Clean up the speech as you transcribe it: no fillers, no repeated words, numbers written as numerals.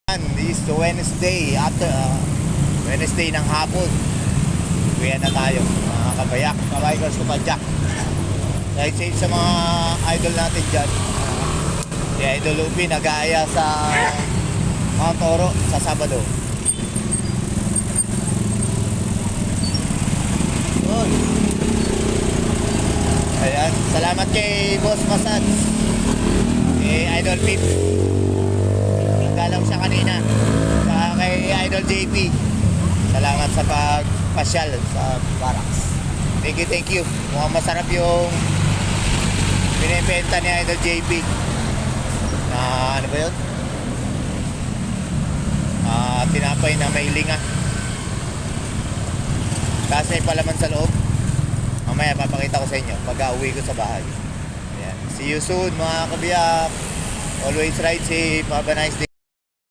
This is Wednesday after Wednesday ng hapon. Uwian na tayo mga kabayak, kabikers ko pa Jack. Dahil sa mga idol natin dyan, si Idol Lupi nag-aaya sa Mount Oro sa Sabado. Yun. Ayan, salamat kay Boss Masad, Idol Pip. Nagdalaw siya kanina. Saka kay Idol JP. Salamat sa pagpasyal sa barracks. Thank you. Mukhang masarap yung binibenta ni Idol JP. Na ano ba yun? Tinapay na may linga. Tapos may palaman sa loob. Mamaya papakita ko sa inyo pag uwi ko sa bahay. Ayan. See you soon mga kabiyak. Always ride safe. Have a nice day.